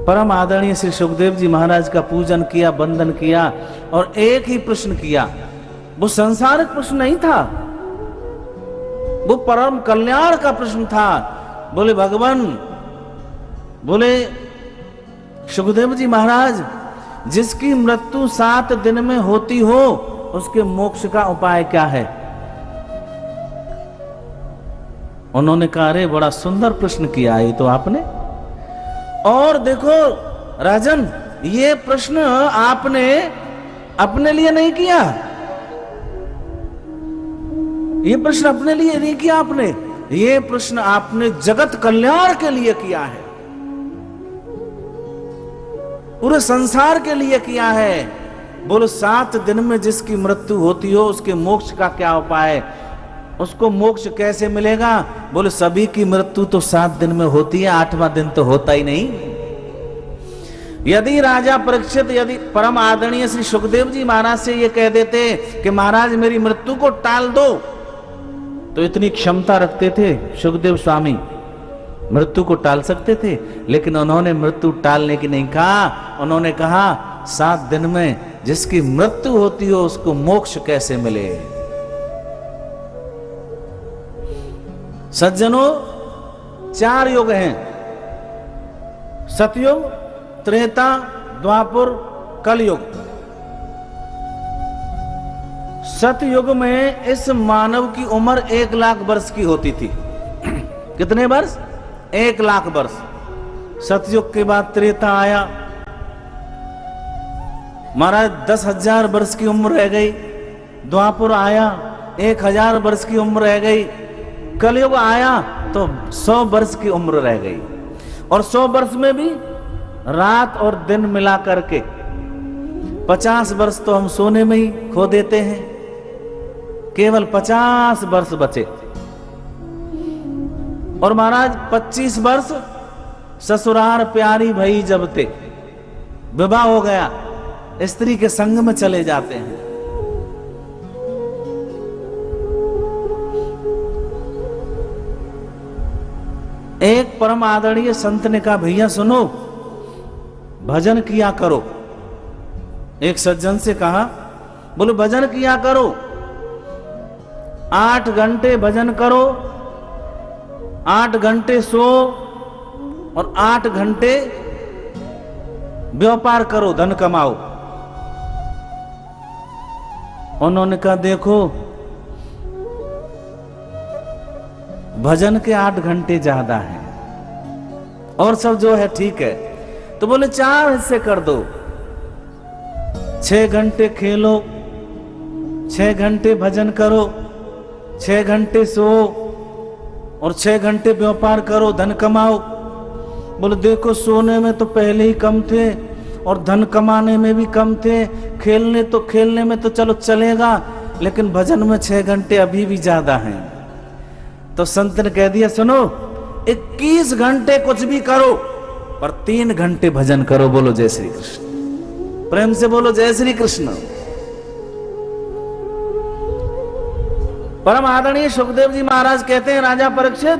परम आदरणीय श्री सुखदेव जी महाराज का पूजन किया, वंदन किया और एक ही प्रश्न किया। वो संसारिक प्रश्न नहीं था, वो परम कल्याण का प्रश्न था। बोले भगवान, बोले सुखदेव जी महाराज, जिसकी मृत्यु 7 दिन में होती हो उसके मोक्ष का उपाय क्या है? उन्होंने कहा, अरे बड़ा सुंदर प्रश्न किया है तो आपने। और देखो राजन, ये प्रश्न आपने अपने लिए नहीं किया, ये प्रश्न अपने लिए नहीं किया आपने, ये प्रश्न आपने जगत कल्याण के लिए किया है, पूरे संसार के लिए किया है। बोलो 7 दिन में जिसकी मृत्यु होती हो उसके मोक्ष का क्या उपाय है? उसको मोक्ष कैसे मिलेगा? बोले सभी की मृत्यु तो 7 दिन में होती है, 8वां दिन तो होता ही नहीं। यदि राजा परीक्षित, यदि परम आदरणीय श्री सुखदेव जी महाराज से ये कह देते कि महाराज मेरी मृत्यु को टाल दो, तो इतनी क्षमता रखते थे सुखदेव स्वामी, मृत्यु को टाल सकते थे। लेकिन उन्होंने मृत्यु टालने की नहीं कहा, उन्होंने कहा 7 दिन में जिसकी मृत्यु होती हो उसको मोक्ष कैसे मिले। सज्जनों, 4 युग हैं, सतयुग, त्रेता, द्वापर, कलयुग। सतयुग में इस मानव की उम्र 1 लाख वर्ष की होती थी। कितने वर्ष? 1 लाख वर्ष। सतयुग के बाद त्रेता आया, महाराज 10,000 वर्ष की उम्र रह गई। द्वापर आया, 1,000 वर्ष की उम्र रह गई। कलयुग आया तो 100 वर्ष की उम्र रह गई। और 100 वर्ष में भी रात और दिन मिला करके 50 वर्ष तो हम सोने में ही खो देते हैं, केवल 50 वर्ष बचे। और महाराज 25 वर्ष ससुराल प्यारी भई जब ते, विवाह हो गया, स्त्री के संग में चले जाते हैं। एक परम आदरणीय संत ने कहा, भैया सुनो, भजन किया करो। एक सज्जन से कहा, बोले भजन किया करो, 8 घंटे भजन करो, 8 घंटे सो और 8 घंटे व्यापार करो, धन कमाओ। उन्होंने कहा, देखो भजन के 8 घंटे ज्यादा हैं और सब जो है ठीक है। तो बोले 4 हिस्से कर दो, 6 घंटे खेलो, 6 घंटे भजन करो, 6 घंटे सो और 6 घंटे व्यापार करो, धन कमाओ। बोले देखो सोने में तो पहले ही कम थे और धन कमाने में भी कम थे, खेलने में तो चलो चलेगा, लेकिन भजन में 6 घंटे अभी भी ज्यादा हैं। तो संत ने कह दिया, सुनो 21 घंटे कुछ भी करो पर 3 घंटे भजन करो। बोलो जय श्री कृष्ण, प्रेम से बोलो जय श्री कृष्ण। परम आदरणीय सुखदेव जी महाराज कहते हैं, राजा परीक्षित,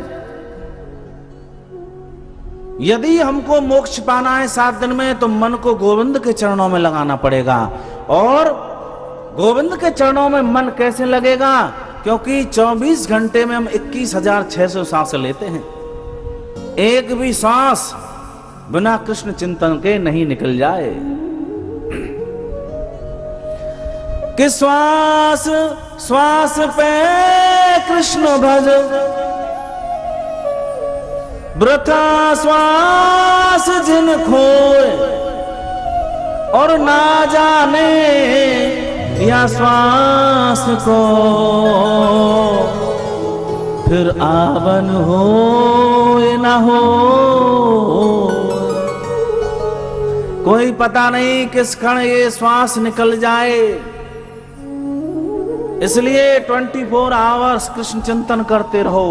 यदि हमको मोक्ष पाना है 7 दिन में तो मन को गोविंद के चरणों में लगाना पड़ेगा। और गोविंद के चरणों में मन कैसे लगेगा? क्योंकि 24 घंटे में हम 21,600 सांस लेते हैं, एक भी सांस बिना कृष्ण चिंतन के नहीं निकल जाए। कि श्वास श्वास पे कृष्ण भज, वृथा श्वास जिन खोए, और ना जाने या श्वास को फिर आवन हो ना हो। कोई पता नहीं किस क्षण ये श्वास निकल जाए, इसलिए 24 आवर्स कृष्ण चिंतन करते रहो।